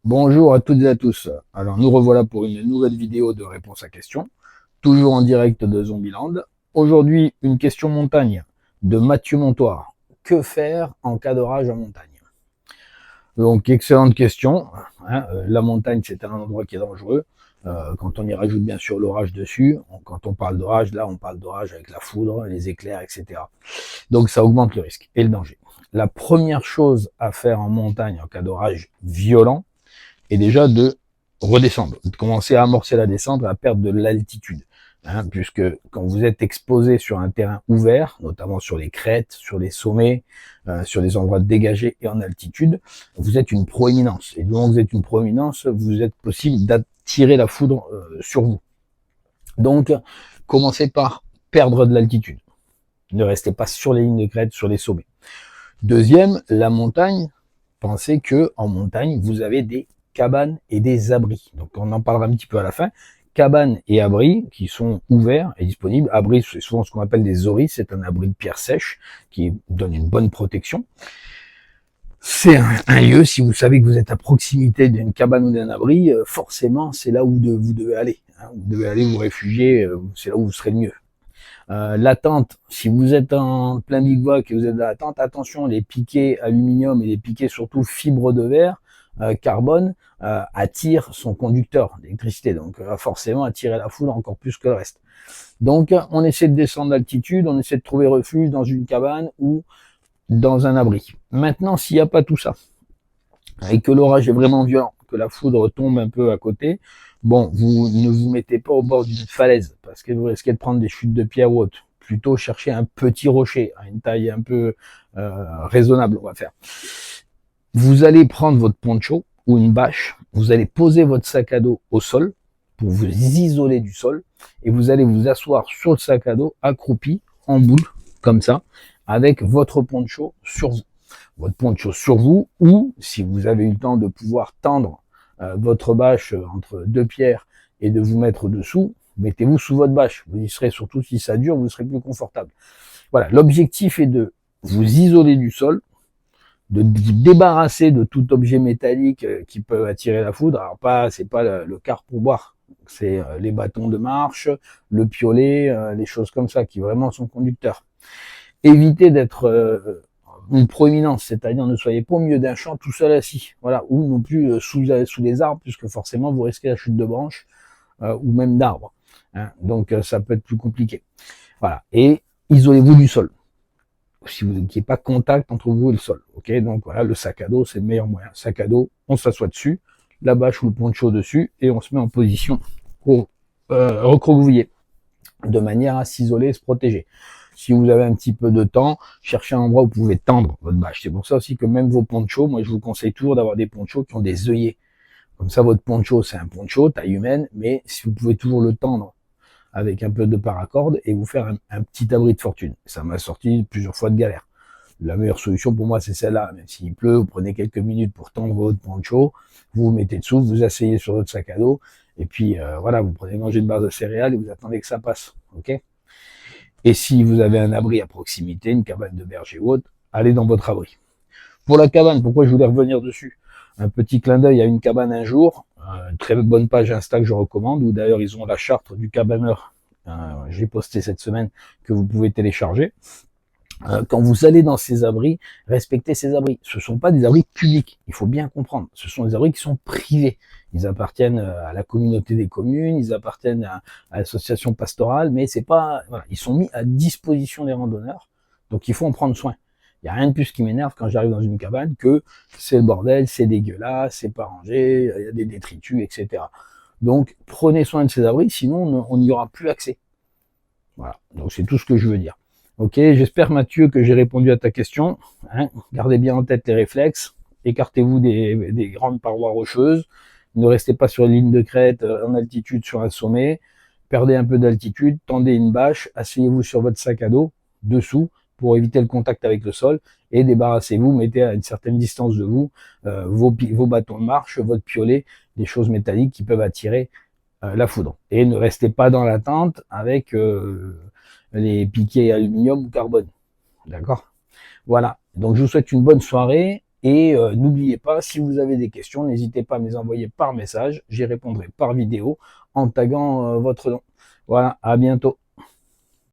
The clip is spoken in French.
Bonjour à toutes et à tous. Alors nous revoilà pour une nouvelle vidéo de réponse à questions, toujours en direct de Zombieland. Aujourd'hui, une question montagne de Mathieu Montoire. Que faire en cas d'orage en montagne? Donc excellente question. La montagne, c'est un endroit qui est dangereux. Quand on y rajoute bien sûr l'orage dessus, quand on parle d'orage, là on parle d'orage avec la foudre, les éclairs, etc. Donc ça augmente le risque et le danger. La première chose à faire en montagne en cas d'orage violent, et déjà de redescendre, de commencer à amorcer la descente, à perdre de l'altitude. Puisque quand vous êtes exposé sur un terrain ouvert, notamment sur les crêtes, sur les sommets, sur des endroits dégagés et en altitude, vous êtes une proéminence. Et du moment que vous êtes une proéminence, vous êtes possible d'attirer la foudre sur vous. Donc, commencez par perdre de l'altitude. Ne restez pas sur les lignes de crête, sur les sommets. Deuxième, la montagne. Pensez que en montagne, vous avez des cabanes et des abris. Donc on en parlera un petit peu à la fin. Cabanes et abris qui sont ouverts et disponibles. Abris, c'est souvent ce qu'on appelle des oris, c'est un abri de pierre sèche qui donne une bonne protection. C'est un lieu, si vous savez que vous êtes à proximité d'une cabane ou d'un abri, forcément c'est là où vous devez aller. Vous devez aller vous réfugier, c'est là où vous serez le mieux. La tente, si vous êtes en plein bivouac et vous êtes dans la tente, attention, les piquets aluminium et les piquets surtout fibres de verre, carbone, attirent son conducteur d'électricité, donc va forcément attirer la foudre encore plus que le reste. Donc on essaie de descendre d'altitude, on essaie de trouver refuge dans une cabane ou dans un abri. Maintenant, s'il n'y a pas tout ça, et que l'orage est vraiment violent, que la foudre tombe un peu à côté, bon, vous ne vous mettez pas au bord d'une falaise, parce que vous risquez de prendre des chutes de pierre ou autre. Plutôt chercher un petit rocher, à une taille un peu raisonnable, on va faire. Vous allez prendre votre poncho ou une bâche, vous allez poser votre sac à dos au sol, pour vous isoler du sol, et vous allez vous asseoir sur le sac à dos, accroupi, en boule, comme ça, avec votre poncho sur vous. Votre poncho sur vous, ou si vous avez eu le temps de pouvoir tendre votre bâche entre deux pierres et de vous mettre dessous, mettez-vous sous votre bâche. Vous y serez, surtout si ça dure, vous serez plus confortable. Voilà, l'objectif est de vous isoler du sol, de vous débarrasser de tout objet métallique qui peut attirer la foudre. Alors c'est pas le quart pour boire, c'est les bâtons de marche, le piolet, les choses comme ça qui vraiment sont conducteurs. Évitez d'être une proéminence, c'est-à-dire ne soyez pas au milieu d'un champ tout seul assis, voilà, ou non plus sous les arbres, puisque forcément vous risquez la chute de branches ou même d'arbres. Donc ça peut être plus compliqué. Voilà, et isolez-vous du sol. Si vous n'avez pas contact entre vous et le sol, ok. Donc voilà, le sac à dos c'est le meilleur moyen. Sac à dos, on s'assoit dessus, la bâche ou le poncho dessus, et on se met en position recroquevillé, de manière à s'isoler et se protéger. Si vous avez un petit peu de temps, cherchez un endroit où vous pouvez tendre votre bâche. C'est pour ça aussi que même vos ponchos, moi je vous conseille toujours d'avoir des ponchos qui ont des œillets. Comme ça, votre poncho, c'est un poncho, taille humaine, mais si vous pouvez toujours le tendre avec un peu de paracorde et vous faire un petit abri de fortune. Ça m'a sorti plusieurs fois de galère. La meilleure solution pour moi, c'est celle-là. Même s'il pleut, vous prenez quelques minutes pour tendre votre poncho, vous vous mettez dessous, vous asseyez sur votre sac à dos, et puis voilà, vous prenez manger une barre de céréales et vous attendez que ça passe. Ok. Et si vous avez un abri à proximité, une cabane de berger ou autre, allez dans votre abri. Pour la cabane, pourquoi je voulais revenir dessus? Un petit clin d'œil à une cabane un jour, une très bonne page Insta que je recommande, où d'ailleurs ils ont la charte du cabaneur, j'ai posté cette semaine, que vous pouvez télécharger. Quand vous allez dans ces abris, respectez ces abris. Ce ne sont pas des abris publics, il faut bien comprendre. Ce sont des abris qui sont privés. Ils appartiennent à la communauté des communes, ils appartiennent à l'association pastorale, mais c'est pas, voilà, ils sont mis à disposition des randonneurs, donc il faut en prendre soin. Il n'y a rien de plus qui m'énerve quand j'arrive dans une cabane que c'est le bordel, c'est dégueulasse, c'est pas rangé, il y a des détritus, etc. Donc prenez soin de ces abris, sinon on n'y aura plus accès. Voilà, donc c'est tout ce que je veux dire. Ok, j'espère Mathieu que j'ai répondu à ta question. Gardez bien en tête les réflexes, écartez-vous des grandes parois rocheuses, ne restez pas sur une ligne de crête en altitude sur un sommet, perdez un peu d'altitude, tendez une bâche, asseyez-vous sur votre sac à dos, dessous, pour éviter le contact avec le sol, et débarrassez-vous, mettez à une certaine distance de vous vos bâtons de marche, votre piolet, des choses métalliques qui peuvent attirer la foudre. Et ne restez pas dans la tente avec les piquets aluminium ou carbone. D'accord. Voilà. Donc je vous souhaite une bonne soirée Et n'oubliez pas, si vous avez des questions, n'hésitez pas à me les envoyer par message. J'y répondrai par vidéo en taguant votre nom. Voilà, à bientôt.